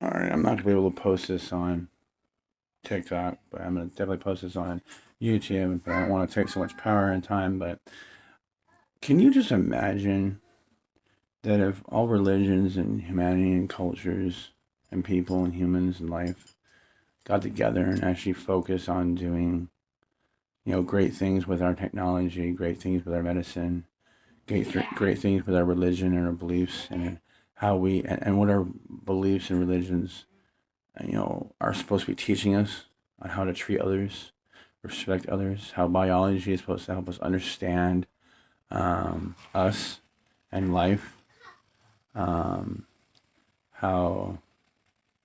Alright, I'm not gonna be able to post this on TikTok, but I'm gonna definitely post this on YouTube. But I don't want to take so much power and time. But can you just imagine that if all religions and humanity and cultures and people and humans and life got together and actually focus on doing, great things with our technology, great things with our medicine, great things with our religion and our beliefs and how and what our beliefs and religions are supposed to be teaching us on how to treat others, respect others, how biology is supposed to help us understand us and life, um, how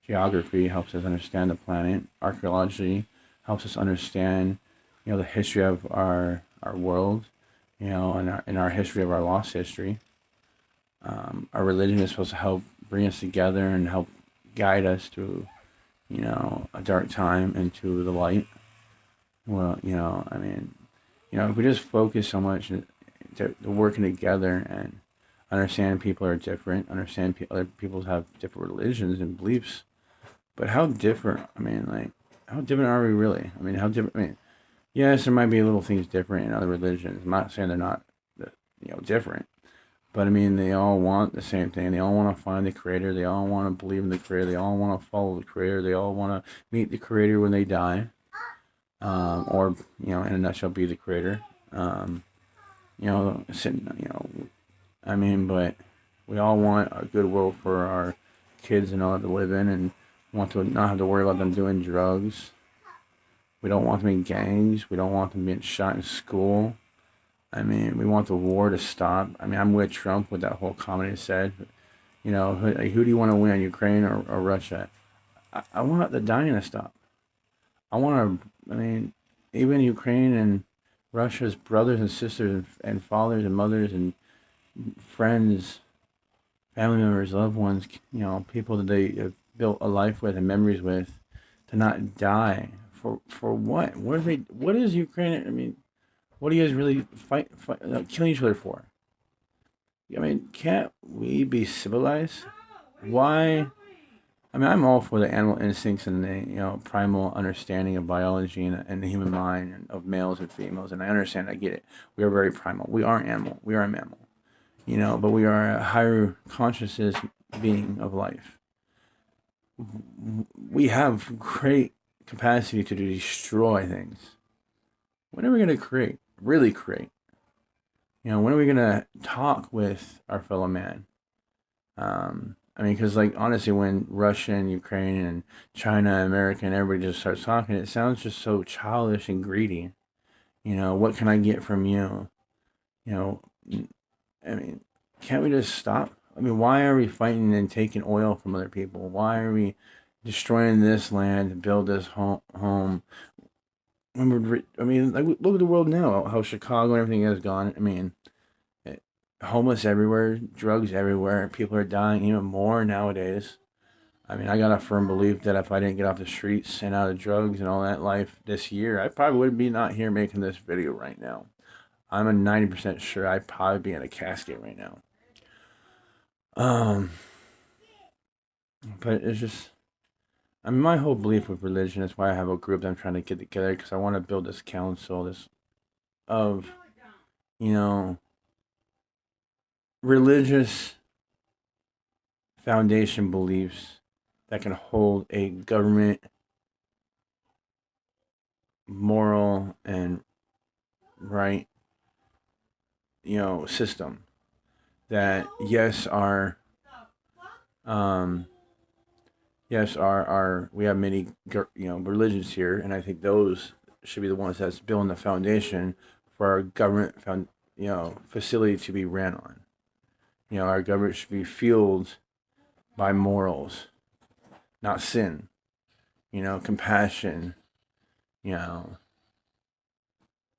geography helps us understand the planet, archaeology helps us understand, the history of our world, and our history of our lost history. Our religion is supposed to help bring us together and help guide us through, a dark time into the light. Well, if we just focus so much to working together and understand people are different, understand other people have different religions and beliefs, but how different? How different are we really? How different? Yes, there might be little things different in other religions. I'm not saying they're not, different. But they all want the same thing. They all want to find the creator. They all want to believe in the creator. They all want to follow the creator. They all want to meet the creator when they die. Or, in a nutshell, be the creator. Sitting, but we all want a good world for our kids and all to live in and want to not have to worry about them doing drugs. We don't want them in gangs. We don't want them being shot in school. We want the war to stop. I'm with Trump with that whole comment he said. Who do you want to win, Ukraine or Russia? I want the dying to stop. I want to, even Ukraine and Russia's brothers and sisters and fathers and mothers and friends, family members, loved ones, people that they have built a life with and memories with, to not die for what? What is Ukraine? What do you guys really killing each other for? Can't we be civilized? Why? I'm all for the animal instincts and the primal understanding of biology and the human mind and of males and females, and I understand, I get it. We are very primal. We are animal. We are a mammal, but we are a higher consciousness being of life. We have great capacity to destroy things. When are we going to create? Really create? When are we going to talk with our fellow man? Because honestly, when Russia and Ukraine and China, America, and everybody just starts talking, it sounds just so childish and greedy. What can I get from you? You know, I mean, can't we just stop? Why are we fighting and taking oil from other people? Why are we destroying this land to build this home? When look at the world now. How Chicago and everything has gone. Homeless everywhere, drugs everywhere. People are dying even more nowadays. I got a firm belief that if I didn't get off the streets and out of drugs and all that life this year, I probably would be not here making this video right now. I'm a 90% sure I'd probably be in a casket right now. Um, but it's just, my whole belief with religion is why I have a group that I'm trying to get together because I want to build this council, of, you know, religious foundation beliefs that can hold a government moral and right, system that um our we have many religions here, and I think those should be the ones that's building the foundation for our government facility to be ran on. Our government should be fueled by morals, not sin. Compassion. You know,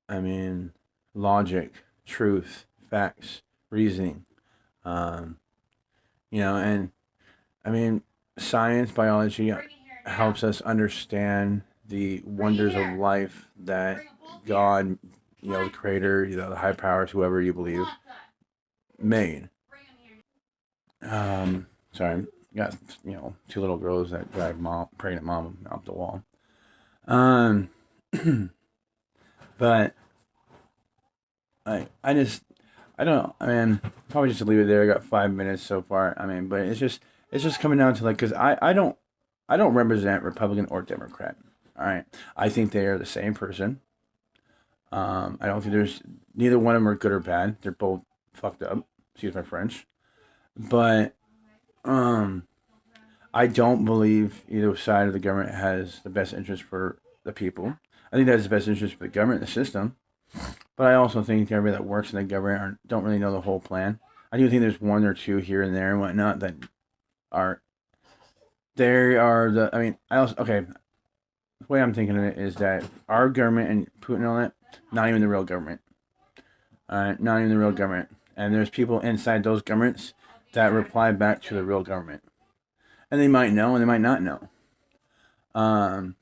I mean, logic, truth, facts, reasoning. Um, and I mean, science, biology helps us understand the wonders of life that God, the creator, the high powers, whoever you believe, made. Sorry. got two little girls that drag pregnant mom off the wall. Um, but I just I don't know. I mean, probably just to leave it there. I got 5 minutes so far. I mean, but it's just coming down to like because I don't represent Republican or Democrat. All right, I think they are the same person. I don't think there's neither one of them are good or bad. They're both fucked up. Excuse my French. But um, I don't believe either side of the government has the best interest for the people. I think that has the best interest for the government, the system. But I also think everybody that works in the government don't really know the whole plan. I do think there's one or two here and there and whatnot that are they are the. I mean, I also okay. The way I'm thinking of it is that our government and Putin on it, not even the real government. Not even the real government. And there's people inside those governments that reply back to the real government, and they might know and they might not know. Um,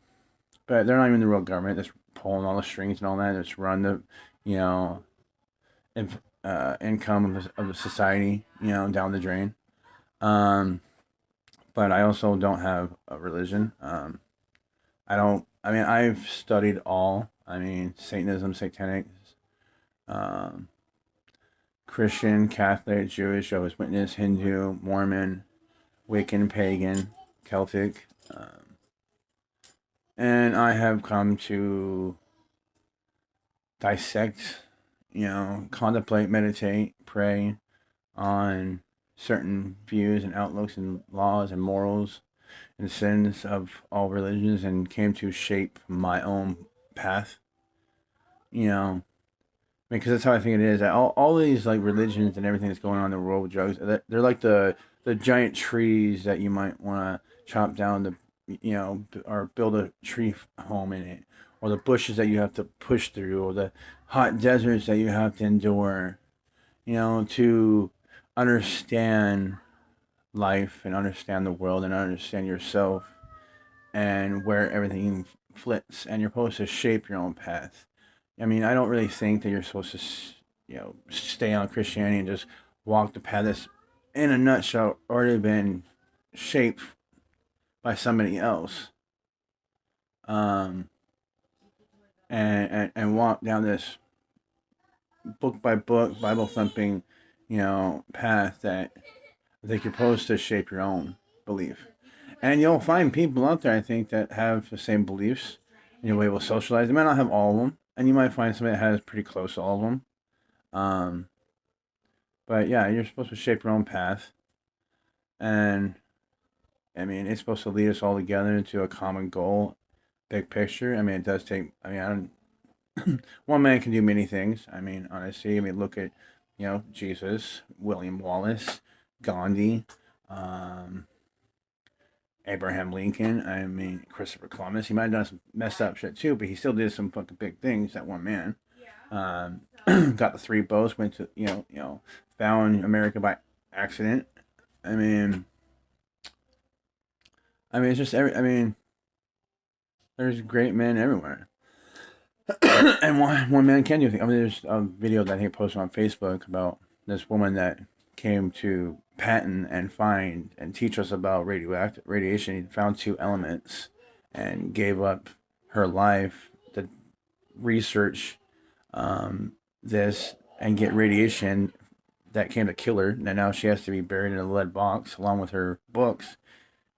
but they're not even the real government that's pulling all the strings and all that. That's run the, you know, income of the society, down the drain. Um, but I also don't have a religion. I don't. I mean, I've studied all. I mean, Satanism, Satanic, um, Christian, Catholic, Jewish, Jehovah's Witness, Hindu, Mormon, Wiccan, pagan, Celtic, and I have come to dissect, contemplate, meditate, pray on certain views and outlooks and laws and morals and sins of all religions and came to shape my own path, because that's how I think it is. All these like religions and everything that's going on in the world with drugs, they're like the giant trees that you might want to chop down or build a tree home in it, or the bushes that you have to push through, or the hot deserts that you have to endure, to understand life and understand the world and understand yourself and where everything flits, and you're supposed to shape your own path. I mean, I don't really think that you're supposed to, stay on Christianity and just walk the path that's, in a nutshell, already been shaped by somebody else. Um, and walk down this book by book, Bible thumping, path that I think you're supposed to shape your own belief. And you'll find people out there, I think, that have the same beliefs and you'll be able to socialize. They might not have all of them, and you might find somebody that has pretty close to all of them. Um, but yeah, you're supposed to shape your own path, and I mean, it's supposed to lead us all together into a common goal, big picture. I mean, it does take. I mean, I don't. One man can do many things. I mean, honestly, I mean, look at, Jesus, William Wallace, Gandhi, um, Abraham Lincoln. I mean, Christopher Columbus. He might have done some messed up shit too, but he still did some fucking big things. That one man. Um, got the three boats. Went to found America by accident. I mean, it's just every. I mean, there's great men everywhere, and one man can do things. I mean, there's a video that I think posted on Facebook about this woman that came to patent and find and teach us about radioactive radiation. He found two elements and gave up her life to research this and get radiation that came to kill her. And now she has to be buried in a lead box along with her books.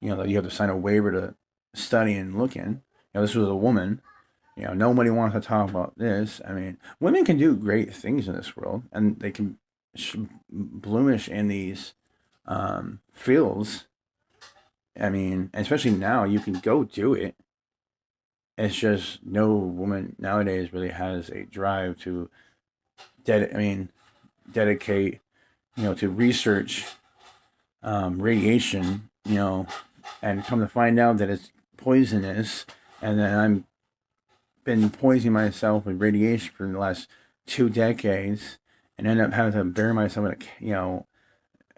That you have to sign a waiver to study and look in. This was a woman. Nobody wants to talk about this. I mean, women can do great things in this world, and they can bloomish in these fields. I mean, especially now, you can go do it. It's just no woman nowadays really has a drive to dedicate, to research radiation, and come to find out that it's poisonous, and then I'm been poisoning myself with radiation for the last 2 decades, and end up having to bury myself in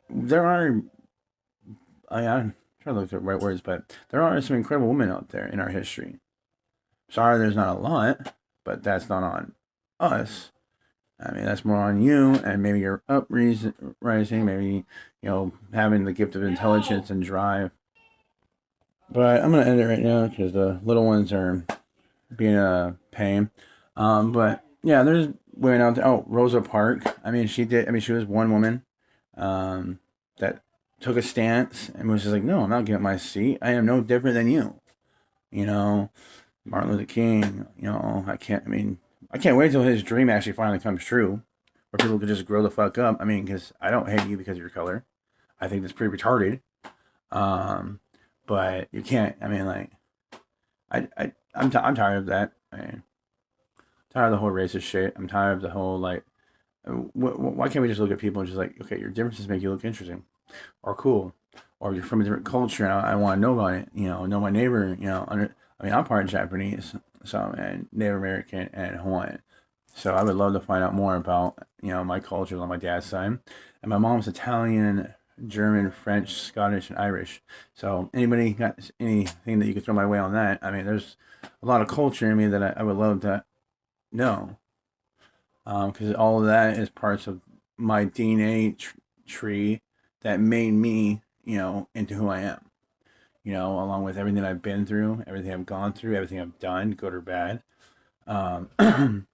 there are, I'm trying to look for the right words, but there are some incredible women out there in our history. Sorry, there's not a lot, but that's not on us. I mean, that's more on you, and maybe you're rising, maybe, having the gift of intelligence and drive. But I'm gonna end it right now because the little ones are being a pain. But yeah, there's women out there. Oh, Rosa Parks. I mean, she did. I mean, she was one woman um, that took a stance and was just like, no, I'm not giving up my seat. I am no different than you. You know, Martin Luther King. I can't. I mean, I can't wait till his dream actually finally comes true, where people could just grow the fuck up. I mean, because I don't hate you because of your color. I think that's pretty retarded. Um, but you can't. I mean, like, I'm tired of that. I mean, tired of the whole racist shit. I'm tired of the whole like. Why can't we just look at people and just like, okay, your differences make you look interesting or cool, or you're from a different culture and I want to know about it. Know my neighbor. I mean, I'm part Japanese, so and Native American and Hawaiian. So I would love to find out more about my culture on my dad's side, and my mom's Italian, German, French, Scottish, and Irish. So anybody got anything that you could throw my way on that? I mean, there's a lot of culture in me that I would love to know, because all of that is parts of my DNA tree that made me, into who I am. Along with everything I've been through, everything I've gone through, everything I've done, good or bad. The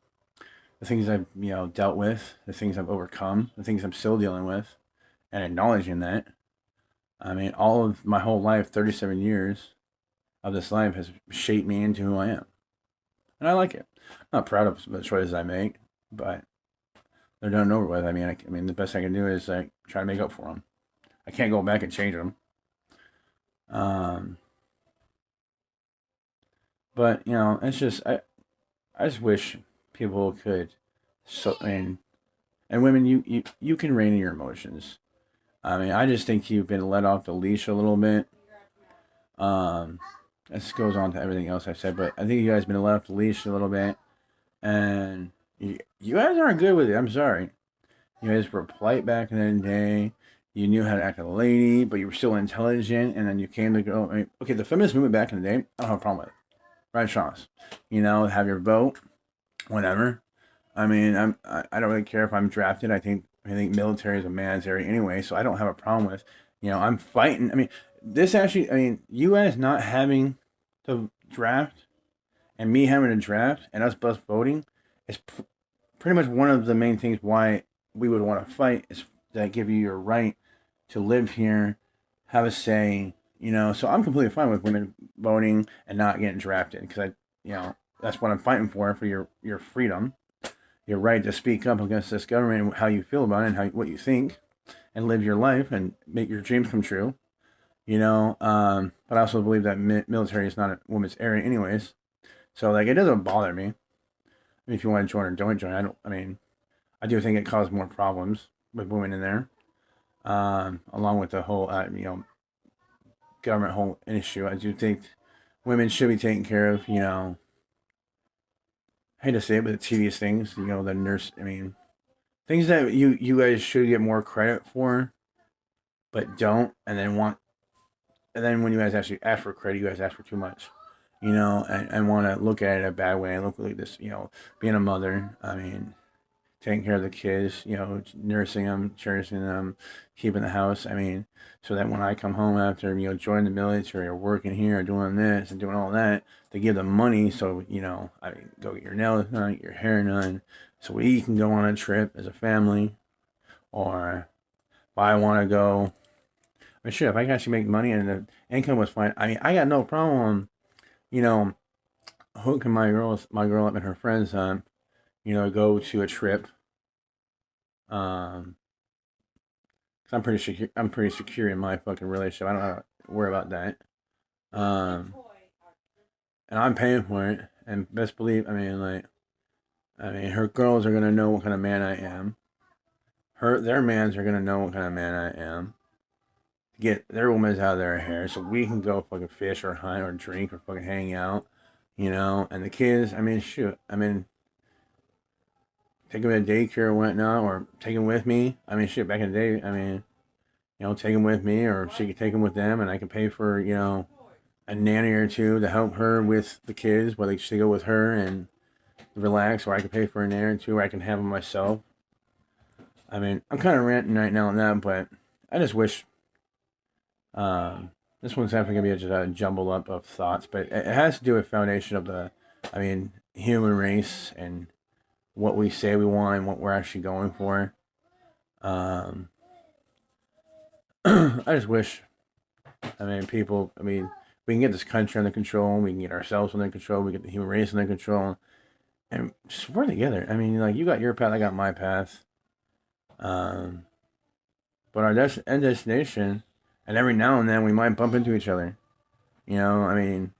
things I've dealt with, the things I've overcome, the things I'm still dealing with, and acknowledging that. I mean, all of my whole life, 37 years of this life, has shaped me into who I am, and I like it. I'm not proud of the choices I make, but they're done and over with. I mean, the best I can do is like try to make up for them. I can't go back and change them. Um, but it's just I just wish people could and women, you can rein in your emotions. I mean, I just think you've been let off the leash a little bit. Um, this goes on to everything else I've said, but I think you guys been let off the leash a little bit, and you guys aren't good with it. I'm sorry. You guys were polite back in the day. You knew how to act like a lady, but you were still intelligent, and then you came to go. I mean, okay, the feminist movement back in the day, I don't have a problem with it. Right, Shaws. Have your vote, whatever. I mean, I don't really care if I'm drafted. I think military is a man's area anyway, so I don't have a problem with. I'm fighting. I mean, this actually. I mean, you guys not having to draft and me having to draft and us both voting is pretty much one of the main things why we would want to fight is that give you your right to live here, have a say. So I'm completely fine with women voting and not getting drafted because that's what I'm fighting for your freedom, your right to speak up against this government and how you feel about it and what you think, and live your life and make your dreams come true. But I also believe that military is not a woman's area, anyways. So like, it doesn't bother me. I mean, if you want to join or don't join, I don't. I mean, I do think it caused more problems with women in there, along with the whole, government whole issue. I do think women should be taken care of. I hate to say it, but the tedious things. The nurse. I mean, things that you guys should get more credit for, but don't, and then when you guys actually ask for credit, you guys ask for too much. And want to look at it a bad way and look like this. Being a mother. I mean, taking care of the kids, nursing them, cherishing them, keeping the house. I mean, so that when I come home after, joining the military or working here or doing this and doing all that, they give them money. So, I mean, go get your nails done, get your hair done. So we can go on a trip as a family. Or if I want to go, I mean, sure, if I can actually make money and the income was fine, I mean, I got no problem, you know, hooking my girl up and her friends, go to a trip. Um, 'Cause I'm pretty secure in my fucking relationship. I don't have to worry about that. Um, and I'm paying for it. And best believe, her girls are gonna know what kind of man I am. Their mans are gonna know what kind of man I am. Get their women's out of their hair so we can go fucking fish or hunt or drink or fucking hang out. And the kids, I mean, shoot, I mean, take them to daycare or whatnot, or take them with me. I mean, shit, back in the day, I mean, take them with me, or she could take them with them, and I can pay for, a nanny or two to help her with the kids, whether she go with her and relax, or I could pay for an air or two, or I can have them myself. I mean, I'm kind of ranting right now on that, but I just wish this one's definitely gonna be just a jumble up of thoughts, but it has to do with foundation of the, I mean, human race and what we say we want and what we're actually going for. Um, I just wish, I mean, people, I mean, we can get this country under control, we can get ourselves under control, we get the human race under control, and just work together. I mean, like, you got your path, I got my path. Um, but our end destination, and every now and then we might bump into each other. You know, I mean,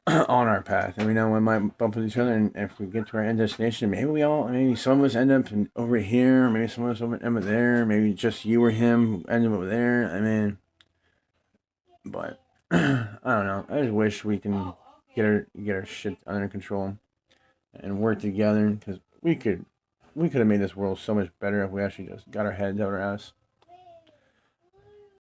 on our path, and we know we might bump into each other. And if we get to our end destination, maybe some of us end up over here, maybe some of us end up there, maybe just you or him end up over there. I mean, but I don't know. I just wish we can get our shit under control and work together, because we could have made this world so much better if we actually just got our heads out our ass